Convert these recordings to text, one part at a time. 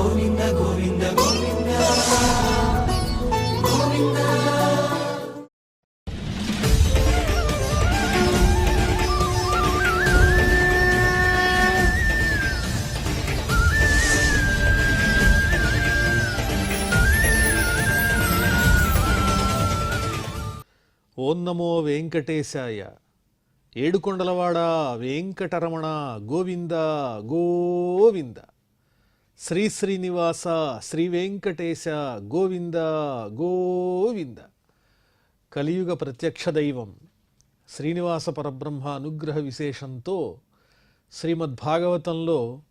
గోవింద గోవింద గోవింద గోవింద. ఓం నమో వెంకటేశాయ. ఏడుకొండలవాడ వెంకటరమణ గోవింద గోవింద. శ్రీ శ్రీనివాస శ్రీ వెంకటేశ గోవింద గోవింద. కలియుగ ప్రత్యక్ష దైవం శ్రీనివాస పరబ్రహ్మ అనుగ్రహ విశేషంతో శ్రీమద్భాగవతంలో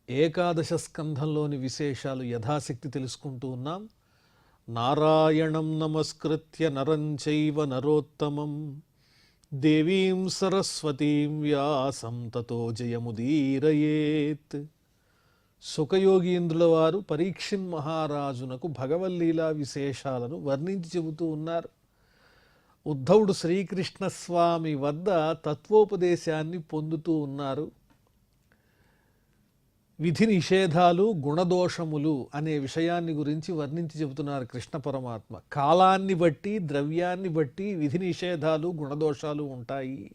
ఏకాదశ స్కంధంలోని విశేషాలు యథాశక్తి తెలుసుకుంటూ ఉన్నాం. నారాయణం నమస్కృత్య నరం చైవ నరోత్తమం దేవీం సరస్వతీం వ్యాసం తతో జయముదీరయేత్. సుఖయోగీంద్రుల వారు పరీక్షిన్ మహారాజునకు భగవల్లీలా విశేషాలను వర్ణించి చెబుతూ ఉన్నారు. ఉద్ధవుడు శ్రీకృష్ణస్వామి వద్ద తత్వోపదేశాన్ని పొందుతూ ఉన్నారు. విధి నిషేధాలు గుణదోషములు అనే విషయాన్ని గురించి వర్ణించి చెబుతున్నారు కృష్ణ పరమాత్మ. కాలాన్ని బట్టి ద్రవ్యాన్ని బట్టి విధి నిషేధాలు గుణదోషాలు ఉంటాయి.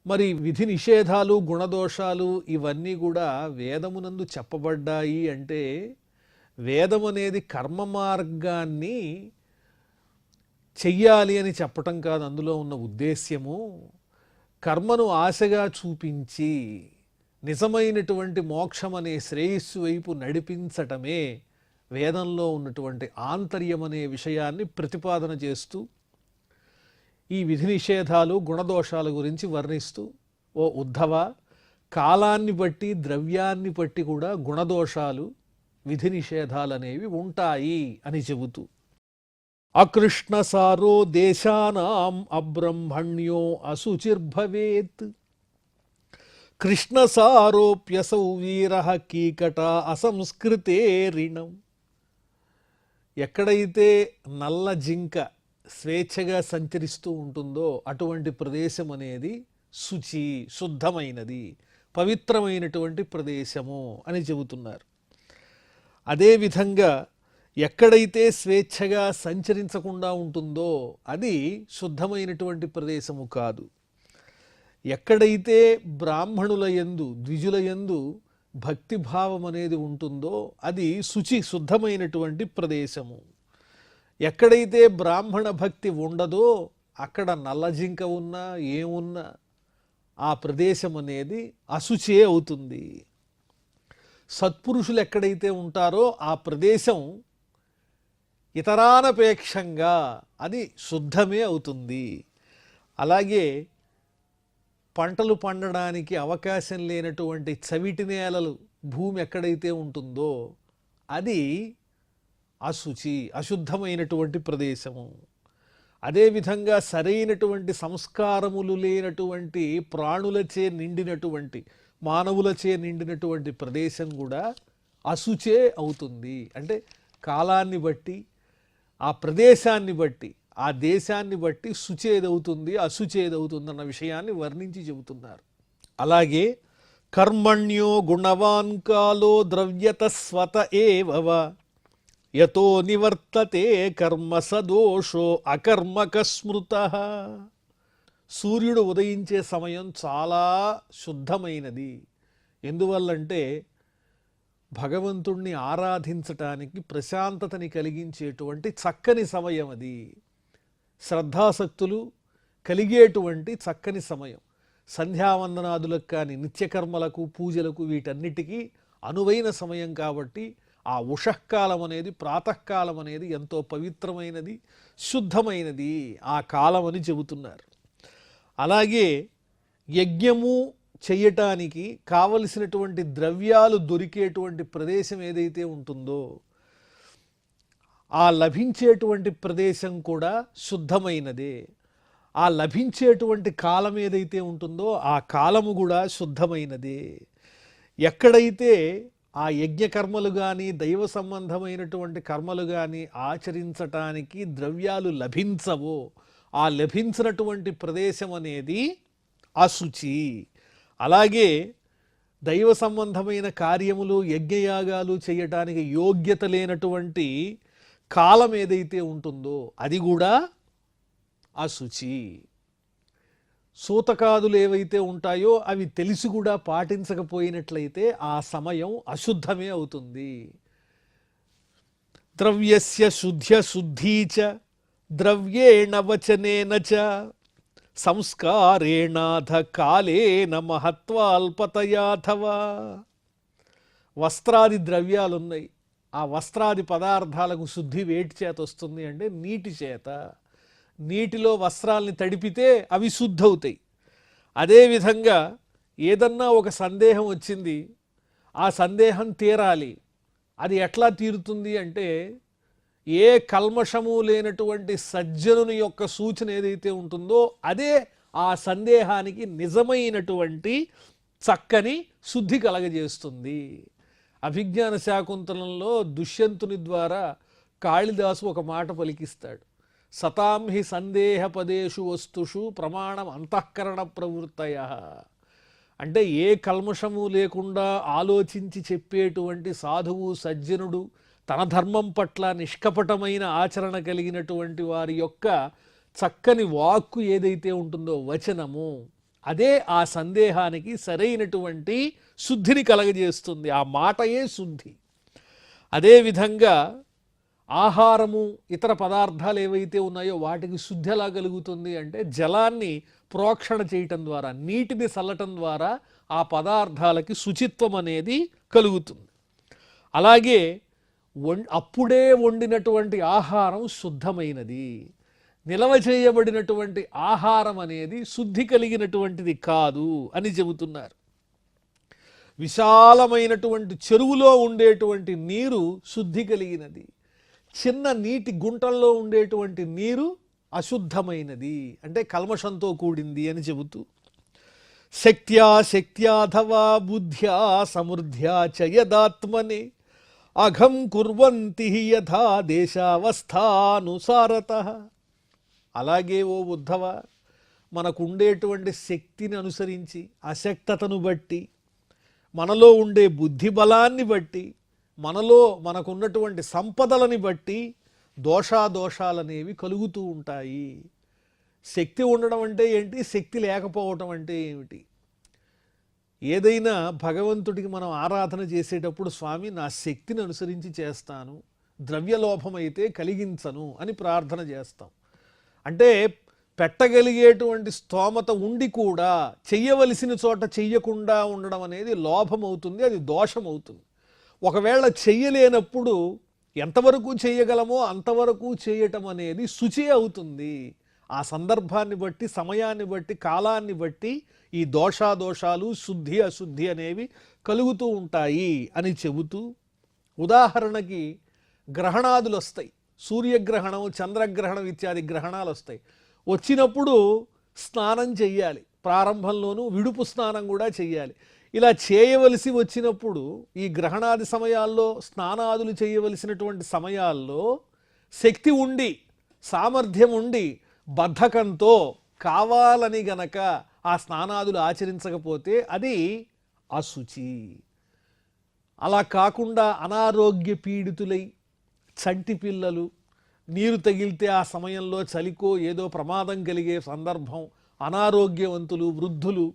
మరి విధి నిషేధాలు గుణదోషాలు ఇవన్నీ కూడా వేదమునందు చెప్పబడ్డాయి అంటే వేదం అనేది కర్మ మార్గాన్ని చెయ్యాలి అని చెప్పటం కాదు అందులో ఉన్న ఉద్దేశ్యము. కర్మను ఆశగా చూపించి నిజమైనటువంటి మోక్షం అనే శ్రేయస్సు వైపు నడిపించటమే వేదంలో ఉన్నటువంటి ఆంతర్యం అనే విషయాన్ని ప్రతిపాదన చేస్తూ ఈ విధి నిషేధాలు గుణదోషాల గురించి వర్ణిస్తూ, ఓ ఉద్ధవ, కాలాన్ని బట్టి ద్రవ్యాన్ని బట్టి కూడా గుణదోషాలు విధి నిషేధాలు అనేవి ఉంటాయి అని చెబుతూ, అకృష్ణసారో దేశానాం అబ్రహ్మణ్యో అశుచిర్భవేత్ కృష్ణసారోప్యసౌ వీర కీకట అసంస్కృతే రిణం. ఎక్కడైతే నల్ల జింక స్వేచ్ఛగా సంచరిస్తూ ఉంటుందో అటువంటి ప్రదేశం అనేది శుచి, శుద్ధమైనది, పవిత్రమైనటువంటి ప్రదేశము అని చెబుతున్నారు. అదేవిధంగా ఎక్కడైతే స్వేచ్ఛగా సంచరించకుండా ఉంటుందో అది శుద్ధమైనటువంటి ప్రదేశము కాదు. ఎక్కడైతే బ్రాహ్మణుల యందు ద్విజుల యందు భక్తిభావం అనేది ఉంటుందో అది శుచి, శుద్ధమైనటువంటి ప్రదేశము. ఎక్కడైతే బ్రాహ్మణ భక్తి ఉండదో అక్కడ నల్లజింక ఉన్నా ఏమున్నా ఆ ప్రదేశం అనేది అశుచే అవుతుంది. సత్పురుషులు ఎక్కడైతే ఉంటారో ఆ ప్రదేశం ఇతరానపేక్షంగా అది శుద్ధమే అవుతుంది. అలాగే పంటలు పండడానికి అవకాశం లేనటువంటి చవిటి నేలలు భూమి ఎక్కడైతే ఉంటుందో అది అశుచి, అశుద్ధమైనటువంటి ప్రదేశము. అదేవిధంగా సరైనటువంటి సంస్కారములు లేనటువంటి ప్రాణులచే నిండినటువంటి మానవులచే నిండినటువంటి ప్రదేశం కూడా అశుచే అవుతుంది. అంటే కాలాన్ని బట్టి, ఆ ప్రదేశాన్ని బట్టి, ఆ దేశాన్ని బట్టి శుచేదవుతుంది, అశుచేదవుతుంది అన్న విషయాన్ని వర్ణించి చెబుతున్నారు. అలాగే కర్మణ్యో గుణవాన్ కాలో ద్రవ్యత స్వత ఏవ యతో నివర్తతే కర్మ సదోషో అకర్మక స్మృత. సూర్యుడు ఉదయించే సమయం చాలా శుద్ధమైనది. ఎందువల్లంటే భగవంతుణ్ణి ఆరాధించటానికి ప్రశాంతతని కలిగించేటువంటి చక్కని సమయం అది. శ్రద్ధాసక్తులు కలిగేటువంటి చక్కని సమయం. సంధ్యావందనాదులకు కానీ నిత్యకర్మలకు పూజలకు వీటన్నిటికీ అనువైన సమయం కాబట్టి ఆ ఉషఃకాలం అనేది, ప్రాతకాలం అనేది ఎంతో పవిత్రమైనది, శుద్ధమైనది ఆ కాలం అని చెబుతున్నారు. అలాగే యజ్ఞము చెయ్యటానికి కావలసినటువంటి ద్రవ్యాలు దొరికేటువంటి ప్రదేశం ఏదైతే ఉంటుందో ఆ లభించేటువంటి ప్రదేశం కూడా శుద్ధమైనదే. ఆ లభించేటువంటి కాలం ఏదైతే ఉంటుందో ఆ కాలము కూడా శుద్ధమైనదే. ఎక్కడైతే ఆ యజ్ఞకర్మలు కానీ దైవ సంబంధమైనటువంటి కర్మలు కానీ ఆచరించటానికి ద్రవ్యాలు లభించవో ఆ లభించినటువంటి ప్రదేశం అనేది అశుచి. అలాగే దైవ సంబంధమైన కార్యములు యజ్ఞయాగాలు చేయటానికి యోగ్యత లేనటువంటి కాలం ఏదైతే ఉంటుందో అది కూడా అశుచి. సూతకాదులు ఏవైతే ఉంటాయో అవి తెలిసి కూడా పాటించకపోయినట్లయితే ఆ సమయం అశుద్ధమే అవుతుంది. ద్రవ్యస్య శుద్ధీ చ ద్రవ్యేణ వచనేన చ సంస్కారేణాధ కాలేన మహత్వాల్పతయాథవా. వస్త్రాది ద్రవ్యాలున్నాయి, ఆ వస్త్రాది పదార్థాలకు శుద్ధి వేటి చేత వస్తుంది అంటే నీటి చేత. నీటిలో వస్త్రాల్ని తడిపితే అవి శుద్ధవుతాయి. అదేవిధంగా ఏదన్నా ఒక సందేహం వచ్చింది, ఆ సందేహం తీరాలి. అది ఎట్లా తీరుతుంది అంటే ఏ కల్మషము లేనటువంటి సజ్జనుని యొక్క సూచన ఏదైతే ఉంటుందో అదే ఆ సందేహానికి నిజమైనటువంటి చక్కని శుద్ధి కలగజేస్తుంది. అభిజ్ఞాన శాకుంతలంలో దుష్యంతుని ద్వారా కాళిదాసు ఒక మాట పలికిస్తాడు. సతాం హి సందేహపదేషు వస్తుషు ప్రమాణం అంతఃకరణ ప్రవృత్తయ. అంటే ఏ కల్మషము లేకుండా ఆలోచించి చెప్పేటువంటి సాధువు సజ్జనుడు, తన ధర్మం పట్ల నిష్కపటమైన ఆచరణ కలిగినటువంటి వారి యొక్క చక్కని వాక్కు ఏదైతే ఉంటుందో వచనము, అదే ఆ సందేహానికి సరైనటువంటి శుద్ధిని కలగజేస్తుంది. ఆ మాటయే శుద్ధి. అదేవిధంగా ఆహారము ఇతర పదార్థాలు ఏవైతే ఉన్నాయో వాటికి శుద్ధి ఎలా కలుగుతుంది అంటే జలాన్ని ప్రోక్షణ చేయటం ద్వారా, నీటిని చల్లటం ద్వారా ఆ పదార్థాలకి శుచిత్వం అనేది కలుగుతుంది. అలాగే అప్పుడే వండినటువంటి ఆహారం శుద్ధమైనది, నిల్వ చేయబడినటువంటి ఆహారం అనేది శుద్ధి కలిగినటువంటిది కాదు అని చెబుతున్నారు. విశాలమైనటువంటి చెరువులో ఉండేటువంటి నీరు శుద్ధి కలిగినది, చిన్న నీటి గుంటల్లో ఉండేటువంటి నీరు అశుద్ధమైనది, అంటే కల్మషంతో కూడింది అని చెబుతూ శక్త్యాథవా బుద్ధ్యా సమృద్ధ్యా చ యదాత్మనే అఘం కుర్వంతి యథా దేశావస్థానుసారతః. అలాగే ఓ ఉద్ధవ, మనకు ఉండేటువంటి శక్తిని అనుసరించి, అశక్తతను బట్టి, మనలో ఉండే బుద్ధి బలాన్ని బట్టి, మనలో మనకున్నటువంటి సంపదలని బట్టి దోషాలనేవి కలుగుతూ ఉంటాయి. శక్తి ఉండడం అంటే ఏంటి, శక్తి లేకపోవటం అంటే ఏమిటి? ఏదైనా భగవంతుడికి మనం ఆరాధన చేసేటప్పుడు స్వామి నా శక్తిని అనుసరించి చేస్తాను, ద్రవ్యలోభమైతే కలిగించను అని ప్రార్థన చేస్తాం. అంటే పెట్టగలిగేటువంటి స్తోమత ఉండి కూడా చెయ్యవలసిన చోట చెయ్యకుండా ఉండడం అనేది లోభం అవుతుంది, అది దోషం అవుతుంది. ఒకవేళ చెయ్యలేనప్పుడు ఎంతవరకు చేయగలమో అంతవరకు చేయటం అనేది శుచి అవుతుంది. ఆ సందర్భాన్ని బట్టి, సమయాన్ని బట్టి, కాలాన్ని బట్టి ఈ దోషాలు శుద్ధి అశుద్ధి అనేవి కలుగుతూ ఉంటాయి అని చెబుతూ, ఉదాహరణకి గ్రహణాదులు వస్తాయి, సూర్యగ్రహణం, చంద్రగ్రహణం ఇత్యాది గ్రహణాలు వస్తాయి. వచ్చినప్పుడు స్నానం చెయ్యాలి, ప్రారంభంలోనూ విడుపు స్నానం కూడా చెయ్యాలి. ఇలా చేయవలసి వచ్చినప్పుడు ఈ గ్రహణాది సమయాల్లో, స్నానాదులు చేయవలసినటువంటి సమయాల్లో శక్తి ఉండి, సామర్థ్యం ఉండి, బద్ధకంతో కావాలని గనక ఆ స్నానాదులు ఆచరించకపోతే అది అశుచి. అలా కాకుండా అనారోగ్య పీడితులై చంటి పిల్లలు, నీరు తగిలితే ఆ సమయంలో చలికో ఏదో ప్రమాదం కలిగే సందర్భం, అనారోగ్యవంతులు, వృద్ధులు,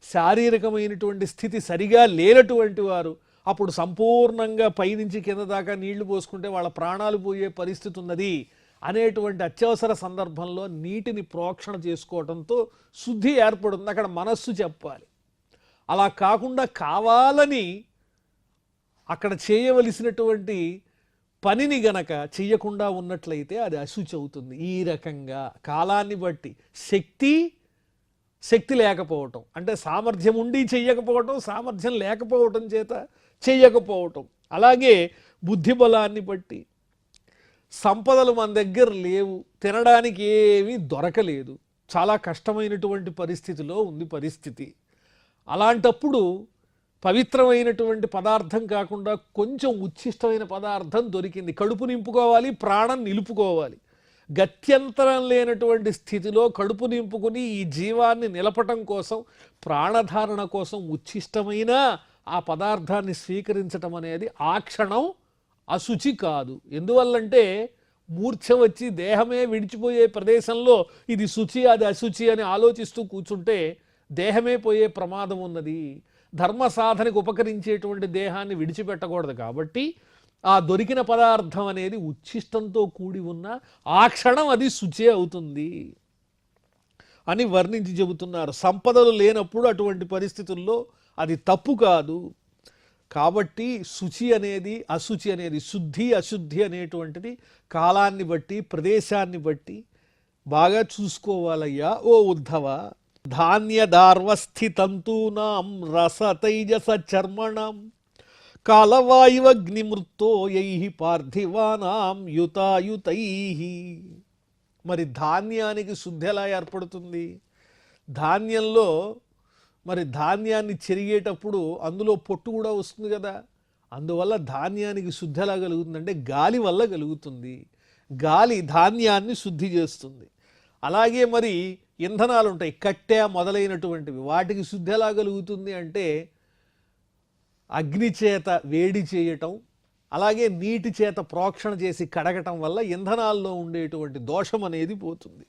శారీరకమైనటువంటి స్థితి సరిగా లేనటువంటి వారు, అప్పుడు సంపూర్ణంగా పైనుంచి కింద దాకా నీళ్లు పోసుకుంటే వాళ్ళ ప్రాణాలు పోయే పరిస్థితి ఉన్నది అనేటువంటి అత్యవసర సందర్భంలో నీటిని ప్రోక్షణ చేసుకోవడంతో శుద్ధి ఏర్పడుతుంది. అక్కడ మనస్సు చెప్పాలి. అలా కాకుండా కావాలని అక్కడ చేయవలసినటువంటి పనిని గనక చెయ్యకుండా ఉన్నట్లయితే అది అశుచి అవుతుంది. ఈ రకంగా కాలాన్ని బట్టి శక్తి లేకపోవటం, అంటే సామర్థ్యం ఉండి చెయ్యకపోవటం, సామర్థ్యం లేకపోవటం చేత చెయ్యకపోవటం. అలాగే బుద్ధి బలాన్ని బట్టి సంపదలు మన దగ్గర లేవు, తినడానికి ఏమీ దొరకలేదు, చాలా కష్టమైనటువంటి పరిస్థితిలో ఉంది పరిస్థితి. అలాంటప్పుడు పవిత్రమైనటువంటి పదార్థం కాకుండా కొంచెం ఉచ్ఛిష్టమైన పదార్థం దొరికింది, కడుపు నింపుకోవాలి, ప్రాణం నిలుపుకోవాలి. గత్యంతరం లేనటువంటి స్థితిలో కడుపు నింపుకుని ఈ జీవాన్ని నిలపటం కోసం, ప్రాణధారణ కోసం ఉచ్ఛిష్టమైన ఆ పదార్థాన్ని స్వీకరించటం అనేది ఆ క్షణం అశుచి కాదు. ఎందువల్లంటే మూర్ఛ వచ్చి దేహమే విడిచిపోయే ప్రదేశంలో ఇది శుచి అది అశుచి అని ఆలోచిస్తూ కూర్చుంటే దేహమే పోయే ప్రమాదం ఉన్నది. ధర్మ సాధనకు ఉపకరించేటువంటి దేహాన్ని విడిచిపెట్టకూడదు. కాబట్టి ఆ దొరికిన పదార్థం అనేది ఉచ్ఛిష్టంతో కూడి ఉన్న ఆ క్షణం అది శుచే అవుతుంది అని వర్ణించి చెబుతున్నారు. సంపదలు లేనప్పుడు అటువంటి పరిస్థితుల్లో అది తప్పు కాదు. కాబట్టి శుచి అనేది అశుచి అనేది, శుద్ధి అశుద్ధి అనేటువంటిది కాలాన్ని బట్టి ప్రదేశాన్ని బట్టి బాగా చూసుకోవాలయ్యా ఓ ఉద్ధవ. ధాన్యదార్వస్థితంతూనాం రసతైజస చర్మణం కాలవాయువగ్నిమృత్తో యైః పార్థివానాం యుతాయుతైః. మరి ధాన్యానికి శుద్ధి ఎలా ఏర్పడుతుంది? ధాన్యంలో మరి ధాన్యాన్ని చెరిగేటప్పుడు అందులో పొట్టు కూడా వస్తుంది కదా. అందువల్ల ధాన్యానికి శుద్ధి ఎలా కలుగుతుందంటే గాలి వల్ల కలుగుతుంది. గాలి ధాన్యాన్ని శుద్ధి చేస్తుంది. అలాగే మరి ఇంధనాలు ఉంటాయి, కట్టె మొదలైనటువంటివి, వాటికి శుద్ధి ఎలా కలుగుతుంది అంటే అగ్ని చేత వేడి చేయటం, అలాగే నీటి చేత ప్రోక్షణ చేసి కడగటం వల్ల ఇంధనాల్లో ఉండేటువంటి దోషం అనేది పోతుంది.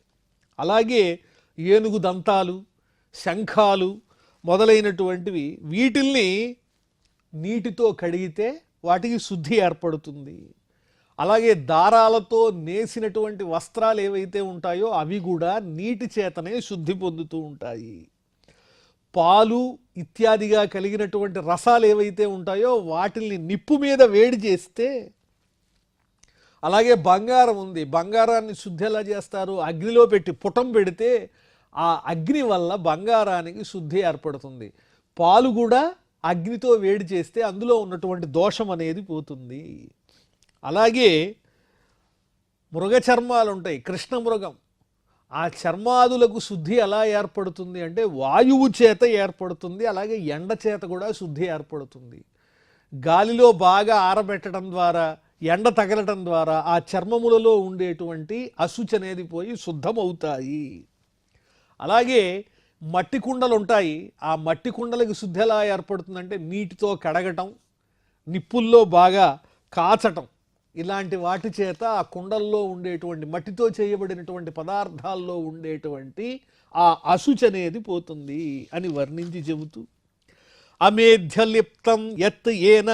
అలాగే ఏనుగు దంతాలు, శంఖాలు మొదలైనటువంటివి, వీటిల్ని నీటితో కడిగితే వాటికి శుద్ధి ఏర్పడుతుంది. అలాగే దారాలతో నేసినటువంటి వస్త్రాలు ఏవైతే ఉంటాయో అవి కూడా నీటి చేతనే శుద్ధి పొందుతూ ఉంటాయి. పాలు ఇత్యాదిగా కలిగినటువంటి రసాలు ఏవైతే ఉంటాయో వాటిల్ని నిప్పు మీద వేడి చేస్తే, అలాగే బంగారం ఉంది, బంగారాన్ని శుద్ధి ఎలా చేస్తారు? అగ్నిలో పెట్టి పుటం పెడితే ఆ అగ్ని వల్ల బంగారానికి శుద్ధి ఏర్పడుతుంది. పాలు కూడా అగ్నితో వేడి చేస్తే అందులో ఉన్నటువంటి దోషం అనేది పోతుంది. అలాగే మృగ చర్మాలు ఉంటాయి, కృష్ణ మృగం, ఆ చర్మాదులకు శుద్ధి ఎలా ఏర్పడుతుంది అంటే వాయువు చేత ఏర్పడుతుంది. అలాగే ఎండ చేత కూడా శుద్ధి ఏర్పడుతుంది. గాలిలో బాగా ఆరబెట్టడం ద్వారా, ఎండ తగలటం ద్వారా ఆ చర్మములలో ఉండేటువంటి అశుచి అనేది పోయి శుద్ధమవుతాయి. అలాగే మట్టి కుండలు ఉంటాయి, ఆ మట్టి కుండలకు శుద్ధి ఎలా ఏర్పడుతుందంటే నీటితో కడగటం, నిప్పుల్లో బాగా కాచటం, ఇలాంటి వాటి చేత ఆ కుండల్లో ఉండేటువంటి మట్టితో చేయబడినటువంటి పదార్థాల్లో ఉండేటువంటి ఆ అశుచి అనేది పోతుంది అని వర్ణించి చెబుతూ, అమేధ్యలిప్తం యత్ ఏన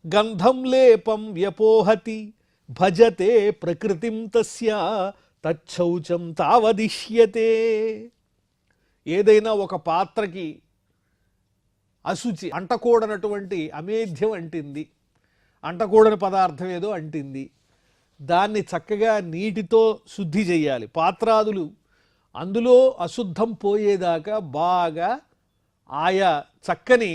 గంధం లేపం వ్యపోహతి భజతే ప్రకృతిం తస్య తచ్చౌచం తావదిష్యతే. ఏదైనా ఒక పాత్రకి అశుచి అంటకూడనటువంటి అమేధ్యం అంటింది, అంటకూడని పదార్థం ఏదో అంటింది, దాన్ని చక్కగా నీటితో శుద్ధి చేయాలి. పాత్రాదులు అందులో అశుద్ధం పోయేదాకా బాగా ఆయా చక్కని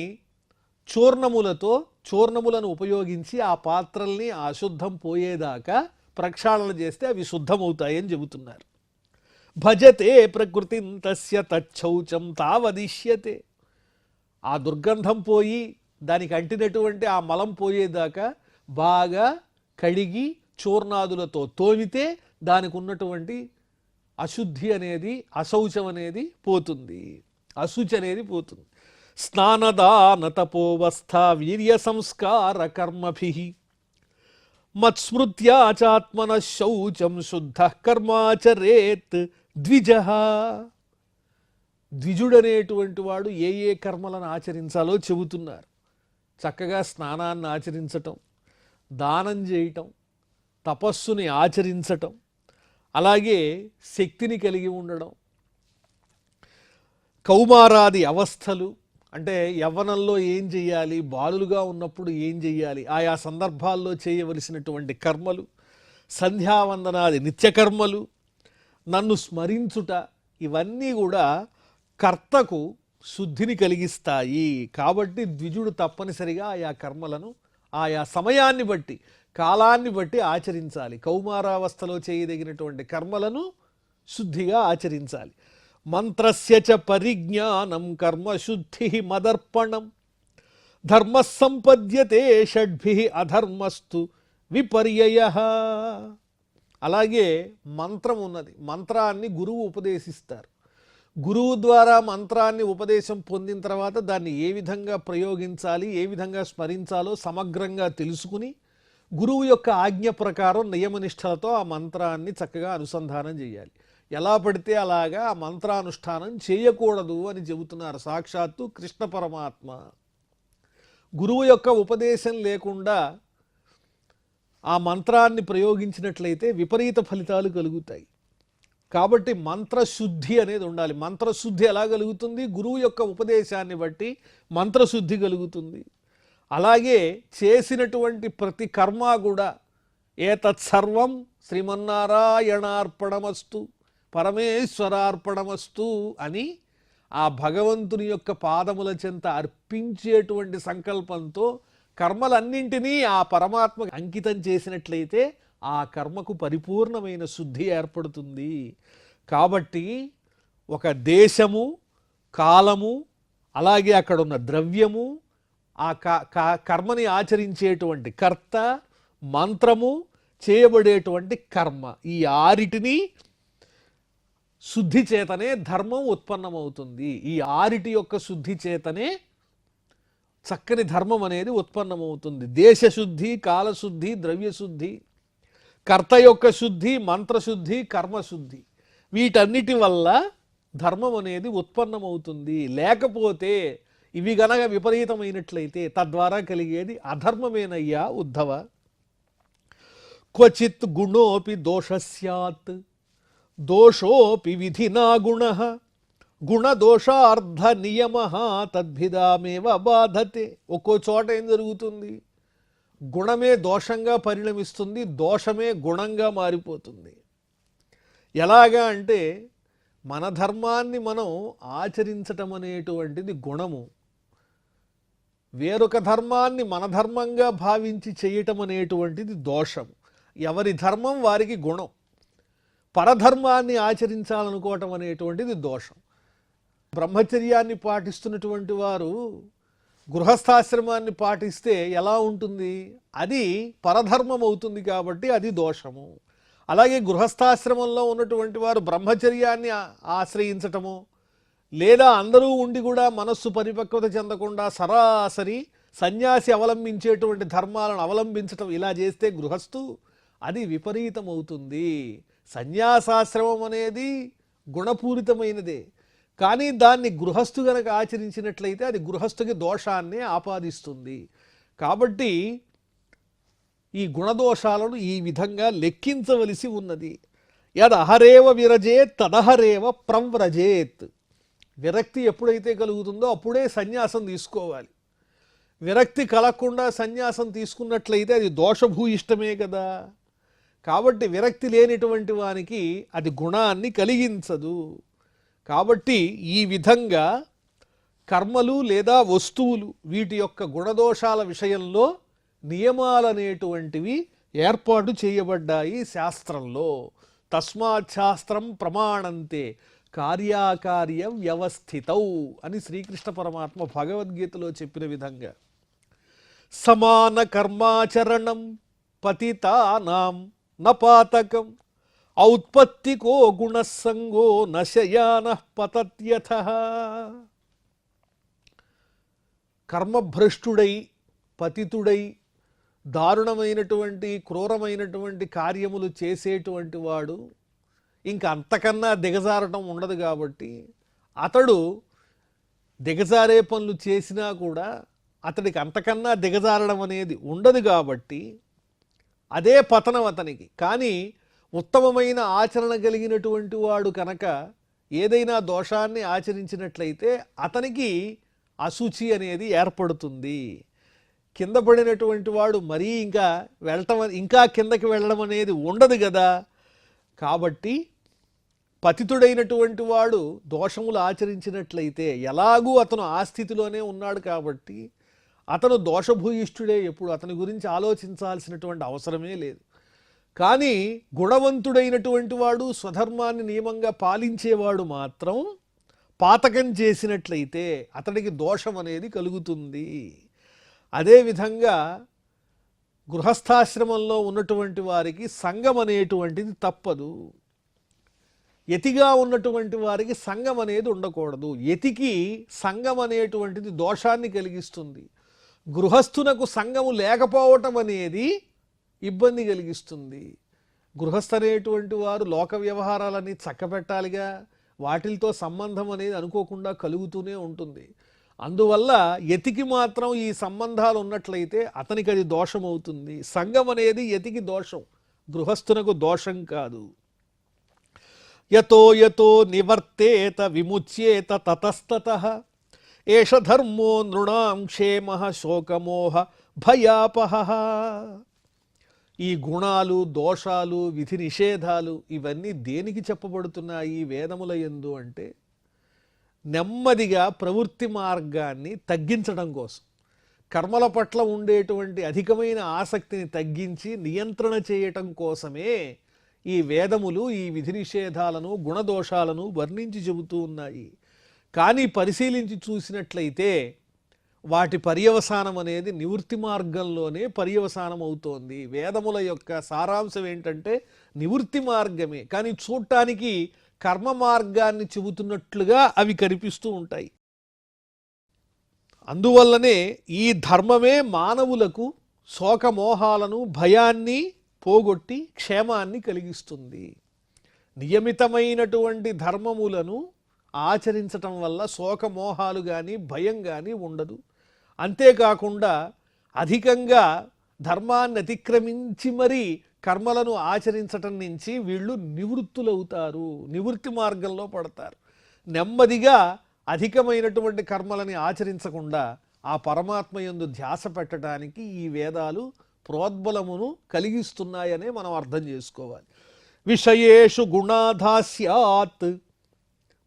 చూర్ణములను ఉపయోగించి ఆ పాత్రల్ని అశుద్ధం పోయేదాకా ప్రక్షాళన చేస్తే అవి శుద్ధమవుతాయని చెబుతున్నారు. భజతే ప్రకృతిం తస్య తచ్చౌచం తావదిష్యతే. ఆ దుర్గంధం పోయి దానికి అంటినటువంటి ఆ మలం పోయేదాకా బాగా కడిగి చూర్ణాదులతో తోమితే దానికి ఉన్నటువంటి అశుద్ధి అనేది, అశౌచం అనేది పోతుంది, అశుచి అనేది పోతుంది. స్నానదాన తపోవస్థ వీర్య సంస్కార కర్మభిః మత్స్మృత్యాచాత్మన శౌచం శుద్ధ కర్మాచరేత్ ద్విజః. ద్విజుడనేటువంటి వాడు ఏ ఏ కర్మలను ఆచరించాలో చెబుతున్నారు. చక్కగా స్నానాన్ని ఆచరించటం, దానం చేయటం, తపస్సుని ఆచరించటం, అలాగే శక్తిని కలిగి ఉండడం, కౌమారాది అవస్థలు అంటే యవ్వనంలో ఏం చేయాలి, బాలులుగా ఉన్నప్పుడు ఏం చేయాలి, ఆయా సందర్భాల్లో చేయవలసినటువంటి కర్మలు, సంధ్యావందనాది నిత్యకర్మలు, నన్ను స్మరించుట, ఇవన్నీ కూడా కర్తకు శుద్ధిని కలిగిస్తాయి. కాబట్టి ద్విజుడు తప్పనిసరిగా ఆయా కర్మలను ఆయా సమయాన్ని బట్టి, కాలాన్ని బట్టి ఆచరించాలి. కౌమారావస్థలో చేయదగినటువంటి కర్మలను శుద్ధిగా ఆచరించాలి. మంత్రస్య చ పరిజ్ఞానం కర్మశుద్ధి మదర్పణం ధర్మ సంపద్యతే షడ్భిః అధర్మస్తు విపర్యయః. అలాగే మంత్రం ఉన్నది, మంత్రాన్ని గురువు ఉపదేశిస్తారు. గురువు ద్వారా మంత్రాన్ని ఉపదేశం పొందిన తర్వాత దాన్ని ఏ విధంగా ప్రయోగించాలి, ఏ విధంగా స్మరించాలో సమగ్రంగా తెలుసుకుని గురువు యొక్క ఆజ్ఞ ప్రకారం నియమనిష్టలతో ఆ మంత్రాన్ని చక్కగా అనుసంధానం చేయాలి. ఎలా పడితే అలాగా ఆ మంత్రానుష్ఠానం చేయకూడదు అని చెబుతున్నారు సాక్షాత్తు కృష్ణ పరమాత్మ. గురువు యొక్క ఉపదేశం లేకుండా ఆ మంత్రాన్ని ప్రయోగించినట్లయితే విపరీత ఫలితాలు కలుగుతాయి. కాబట్టి మంత్రశుద్ధి అనేది ఉండాలి. మంత్రశుద్ధి ఎలా కలుగుతుంది? గురువు యొక్క ఉపదేశాన్ని బట్టి మంత్రశుద్ధి కలుగుతుంది. అలాగే చేసినటువంటి ప్రతి కర్మ కూడా ఏతత్సర్వం శ్రీమన్నారాయణార్పణమస్తు పరమేశ్వరార్పణమస్తు అని ఆ భగవంతుని యొక్క పాదముల చెంత అర్పించేటువంటి సంకల్పంతో కర్మలన్నింటినీ ఆ పరమాత్మకు అంకితం చేసినట్లయితే ఆ కర్మకు పరిపూర్ణమైన శుద్ధి ఏర్పడుతుంది. కాబట్టి ఒక దేశము, కాలము, అలాగే అక్కడ ఉన్న ద్రవ్యము, ఆ కర్మని ఆచరించేటువంటి కర్త, మంత్రము, చేయబడేటువంటి కర్మ, ఈ ఆరిటిని శుద్ధి చేతనే ధర్మం ఉత్పన్నమవుతుంది. ఈ ఆరిటి యొక్క శుద్ధి చేతనే చక్కని ధర్మం అనేది ఉత్పన్నమవుతుంది. దేశశుద్ధి, కాలశుద్ధి, ద్రవ్యశుద్ధి, కర్త యొక్క శుద్ధి, మంత్రశుద్ధి, కర్మశుద్ధి, వీటన్నిటి వల్ల ధర్మం అనేది ఉత్పన్నమవుతుంది. లేకపోతే ఇవి గనక విపరీతమైనట్లయితే తద్వారా కలిగేది అధర్మమేనయ్యా ఉద్ధవ. క్వచిత్ గుణోపి దోషస్యాత్ దోషోపి విధినా గుణః గుణదోషార్థ నియమః తద్భిదామేవ బాధతే. ఒక్కో చోట ఏం జరుగుతుంది? గుణమే దోషంగా పరిణమిస్తుంది, దోషమే గుణంగా మారిపోతుంది. ఎలాగా అంటే మన ధర్మాన్ని మనం ఆచరించటం అనేటువంటిది గుణము, వేరొక ధర్మాన్ని మన ధర్మంగా భావించి చేయటం అనేటువంటిది దోషం. ఎవరి ధర్మం వారికి గుణం. పరధర్మాన్ని ఆచరించాలనుకోవటం అనేటువంటిది దోషం. బ్రహ్మచర్యాన్ని పాటిస్తున్నటువంటి వారు గృహస్థాశ్రమాన్ని పాటిస్తే ఎలా ఉంటుంది? అది పరధర్మం అవుతుంది కాబట్టి అది దోషము. అలాగే గృహస్థాశ్రమంలో ఉన్నటువంటి వారు బ్రహ్మచర్యాన్ని ఆశ్రయించటము, లేదా అందరూ ఉండి కూడా మనస్సు పరిపక్వత చెందకుండా సరాసరి సన్యాసి అవలంబించేటువంటి ధర్మాలను అవలంబించటం, ఇలా చేస్తే గృహస్థు అది విపరీతమవుతుంది. సన్యాసాశ్రమం అనేది గుణపూరితమైనదే, కానీ దాన్ని గృహస్థు గనక ఆచరించినట్లయితే అది గృహస్థుకి దోషాన్ని ఆపాదిస్తుంది. కాబట్టి ఈ గుణదోషాలను ఈ విధంగా లెక్కించవలసి ఉన్నది. యదహరేవ విరజేత్ తదహరేవ ప్రవ్రజేత్. విరక్తి ఎప్పుడైతే కలుగుతుందో అప్పుడే సన్యాసం తీసుకోవాలి. విరక్తి కలగకుండా సన్యాసం తీసుకున్నట్లయితే అది దోషభూయిష్టమే కదా. కాబట్టి విరక్తి లేనిటువంటి వానికి అది గుణాన్ని కలిగించదు. కాబట్టి ఈ విధంగా కర్మలు లేదా వస్తువులు వీటి యొక్క గుణదోషాల విషయంలో నియమాలనేటువంటివి ఏర్పాటు చేయబడ్డాయి శాస్త్రంలో. తస్మాత్ శాస్త్రం ప్రమాణంతే కార్యాకార్య వ్యవస్థితౌ అని శ్రీకృష్ణ పరమాత్మ భగవద్గీతలో చెప్పిన విధంగా సమాన కర్మాచరణం పతితానాం నపాతకం ఔత్పత్తికో గుణసంగో నశయానః పతత్యథః. కర్మభ్రష్టుడై పతితుడై దారుణమైనటువంటి క్రూరమైనటువంటి కార్యములు చేసేటువంటి వాడు ఇంకా అంతకన్నా దిగజారటం ఉండదు. కాబట్టి అతడు దిగజారే పనులు చేసినా కూడా అతడికి అంతకన్నా దిగజారడం అనేది ఉండదు. కాబట్టి అదే పతనం అతనికి. కానీ ఉత్తమమైన ఆచరణ కలిగినటువంటి వాడు కనుక ఏదైనా దోషాన్ని ఆచరించినట్లయితే అతనికి అశుచి అనేది ఏర్పడుతుంది. కింద పడినటువంటి వాడు మరీ ఇంకా కిందకి వెళ్ళడం అనేది ఉండదు కదా. కాబట్టి పతితుడైనటువంటి వాడు దోషములు ఆచరించినట్లయితే ఎలాగూ అతను ఆ స్థితిలోనే ఉన్నాడు కాబట్టి అతను దోషభూయిష్ఠుడే. ఎప్పుడు అతని గురించి ఆలోచించాల్సినటువంటి అవసరమే లేదు. కానీ గుణవంతుడైనటువంటి వాడు స్వధర్మాన్ని నియమంగా పాలించేవాడు మాత్రం పాతకం చేసినట్లయితే అతడికి దోషం అనేది కలుగుతుంది. అదేవిధంగా గృహస్థాశ్రమంలో ఉన్నటువంటి వారికి సంఘం అనేటువంటిది తప్పదు. యతిగా ఉన్నటువంటి వారికి సంగం అనేది ఉండకూడదు. యతికి సంగం అనేటువంటిది దోషాన్ని కలిగిస్తుంది. గృహస్థునకు సంగము లేకపోవటం అనేది ఇబ్బంది కలిగిస్తుంది. గృహస్థ అనేటువంటి వారు లోక వ్యవహారాలని చక్కబెట్టాలిగా, వాటితో సంబంధం అనేది అనుకోకుండా కలుగుతూనే ఉంటుంది. అందువల్ల యతికి మాత్రం ఈ సంబంధాలు ఉన్నట్లయితే అతనికి అది దోషం అవుతుంది. సంగం అనేది యతికి దోషం, గృహస్థునకు దోషం కాదు. యతో యతో నివర్తేత విముచ్యేత తతస్తతః ఏష ధర్మో నృణాం క్షేమః శోకమోహ భయాపహః. ఈ గుణాలు, దోషాలు, విధి నిషేధాలు ఇవన్నీ దేనికి చెప్పబడుతున్నాయి వేదముల యందు అంటే నెమ్మదిగా ప్రవృత్తి మార్గాన్ని తగ్గించడం కోసం, కర్మల పట్ల ఉండేటువంటి అధికమైన ఆసక్తిని తగ్గించి నియంత్రణ చేయటం కోసమే ఈ వేదములు ఈ విధి నిషేధాలను, గుణదోషాలను వర్ణించి చెబుతూ ఉన్నాయి. కానీ పరిశీలించి చూసినట్లయితే వాటి పర్యవసానం అనేది నివృత్తి మార్గంలోనే పర్యవసానం అవుతోంది. వేదముల యొక్క సారాంశం ఏంటంటే నివృత్తి మార్గమే, కానీ చూడటానికి కర్మ మార్గాన్ని చెబుతున్నట్లుగా అవి కనిపిస్తూ ఉంటాయి. అందువల్లనే ఈ ధర్మమే మానవులకు శోకమోహాలను, భయాన్ని పోగొట్టి క్షేమాన్ని కలిగిస్తుంది. నియమితమైనటువంటి ధర్మములను ఆచరించటం వల్ల శోకమోహాలు కానీ భయం కానీ ఉండదు. అంతేకాకుండా అధికంగా ధర్మాన్ని అతిక్రమించి మరీ కర్మలను ఆచరించటం నుంచి వీళ్ళు నివృత్తులవుతారు, నివృత్తి మార్గంలో పడతారు. నెమ్మదిగా అధికమైనటువంటి కర్మలని ఆచరించకుండా ఆ పరమాత్మ యందు ధ్యాస పెట్టడానికి ఈ వేదాలు ప్రోద్బలమును కలిగిస్తున్నాయనే మనం అర్థం చేసుకోవాలి. విషయేషు గుణాధాస్యాత్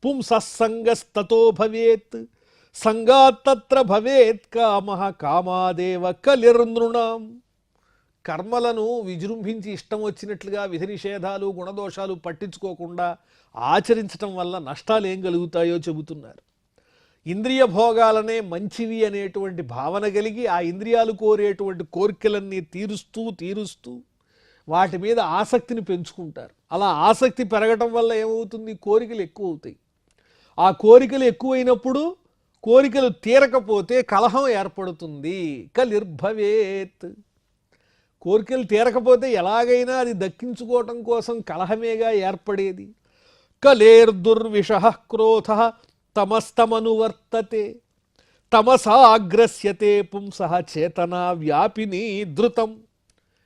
పుంసస్సంగస్తతో భవేత్ సంగాత్తత్ర భవేత్ కామః కామాదేవ కలిర్నృణాం. కర్మలను విజృంభించి ఇష్టం వచ్చినట్లుగా విధి నిషేధాలు, గుణదోషాలు పట్టించుకోకుండా ఆచరించటం వల్ల నష్టాలు ఏం కలుగుతాయో చెబుతున్నారు. ఇంద్రియ భోగాలనే మంచివి అనేటువంటి భావన కలిగి ఆ ఇంద్రియాలు కోరేటువంటి కోరికలన్నీ తీరుస్తూ వాటి మీద ఆసక్తిని పెంచుకుంటారు. అలా ఆసక్తి పెరగటం వల్ల ఏమవుతుంది, కోరికలు ఎక్కువ అవుతాయి. ఆ కోరికలు ఎక్కువైనప్పుడు కోరికలు తీరకపోతే కలహం ఏర్పడుతుంది. కలిర్భవేత్. కోరికలు తీరకపోతే ఎలాగైనా అది దక్కించుకోవటం కోసం కలహమేగా ఏర్పడేది. కలేర్దుర్విషః క్రోధః తమస్తమనువర్తతే తమసాగ్రస్యతే పుంసః చేతనా వ్యాపిని ధృతం.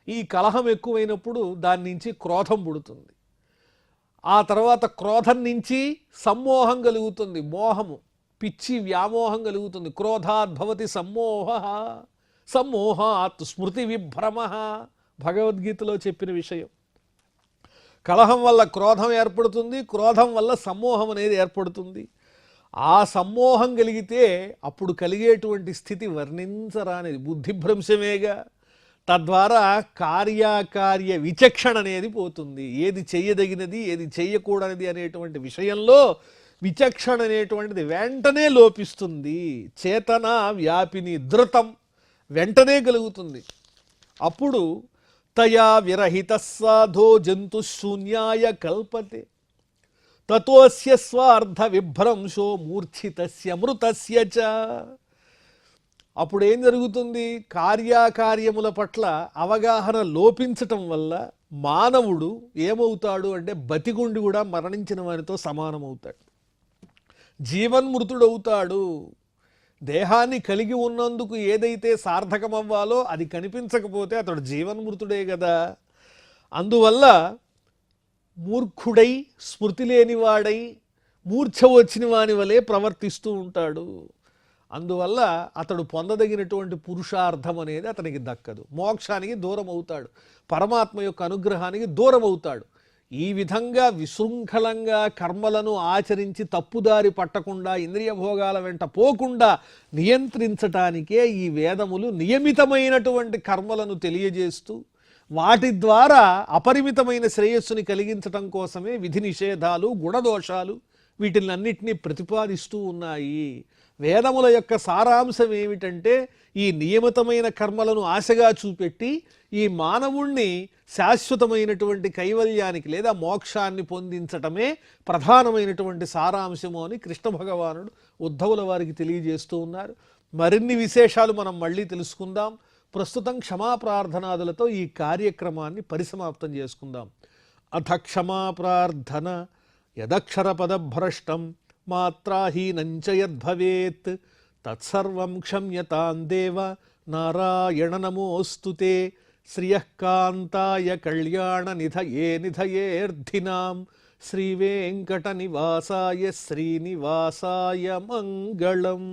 ఈ కలహం ఎక్కువైనప్పుడు దాని నుంచి క్రోధం పుడుతుంది. ఆ తర్వాత క్రోధం నుంచి సమ్మోహం కలుగుతుంది, మోహము, పిచ్చి, వ్యామోహం కలుగుతుంది. క్రోధాద్భవతి సమ్మోహః సమ్మోహాత్ స్మృతి విభ్రమః, భగవద్గీతలో చెప్పిన విషయం. కలహం వల్ల క్రోధం ఏర్పడుతుంది, క్రోధం వల్ల సమ్మోహం అనేది ఏర్పడుతుంది. ఆ సమ్మోహం కలిగితే అప్పుడు కలిగేటువంటి స్థితి వర్ణించరానిది, బుద్ధిభ్రంశమేగా. తద్వారా కార్యకార్య విచక్షణ అనేది పోతుంది. ఏది చెయ్యదగినది, ఏది చెయ్యకూడనిది అనేటువంటి విషయంలో విచక్షణ అనేటువంటిది వెంటనే లోపిస్తుంది. చేతన వ్యాపిని ధృతం వెంటనే కలుగుతుంది. అప్పుడు తయా విరహిత సాధో జంతు శూన్యాయ కల్పతే తతోస్య స్వార్థ విభ్రంశో మూర్ఛితస్య మృతస్య చ. అప్పుడు ఏం జరుగుతుంది, కార్యకార్యముల పట్ల అవగాహన లోపించటం వల్ల మానవుడు ఏమవుతాడు అంటే బతిగుండి కూడా మరణించిన వారితో సమానమవుతాడు, జీవన్మృతుడవుతాడు. దేహాన్ని కలిగి ఉన్నందుకు ఏదైతే సార్థకమవ్వాలో అది కనిపించకపోతే అతడు జీవన్మృతుడే కదా. అందువల్ల మూర్ఖుడై, స్మృతి లేనివాడై, మూర్ఛ వచ్చిన వాని వలె ప్రవర్తిస్తూ ఉంటాడు. అందువల్ల అతడు పొందదగినటువంటి పురుషార్థం అనేది అతనికి దక్కదు, మోక్షానికి దూరం అవుతాడు, పరమాత్మ యొక్క అనుగ్రహానికి దూరం అవుతాడు. ఈ విధంగా విశృంఖలంగా కర్మలను ఆచరించి తప్పుదారి పట్టకుండా, ఇంద్రియ భోగాల వెంట పోకుండా నియంత్రించటానికే ఈ వేదములు నియమితమైనటువంటి కర్మలను తెలియజేస్తూ వాటి ద్వారా అపరిమితమైన శ్రేయస్సుని కలిగించటం కోసమే విధి నిషేధాలు, గుణదోషాలు వీటినన్నిటినీ ప్రతిపాదిస్తూ ఉన్నాయి. వేదముల యొక్క సారాంశం ఏమిటంటే ఈ నియమితమైన కర్మలను ఆశగా చూపెట్టి ఈ మానవుణ్ణి శాశ్వతమైనటువంటి కైవల్యానికి లేదా మోక్షాన్ని పొందించటమే ప్రధానమైనటువంటి సారాంశము అని కృష్ణ భగవానుడు ఉద్ధవుల వారికి తెలియజేస్తూ ఉన్నారు. మరిన్ని విశేషాలు మనం మళ్ళీ తెలుసుకుందాం. ప్రస్తుతం క్షమాప్రార్థనాదులతో ఈ కార్యక్రమాన్ని పరిసమాప్తం చేసుకుందాం. అథ క్షమాప్రార్థన యదక్షరపదభ్రష్టం మాత్రాహీనంచ యద్భవేత్ తత్సర్వం క్షమ్యతాం దేవ నారాయణ నమోస్తుతే. శ్రియఃకాంతాయ కళ్యాణ నిధయే నిధయేర్థినాం శ్రీవేంకట నివాసాయ శ్రీనివాసాయ మంగళం.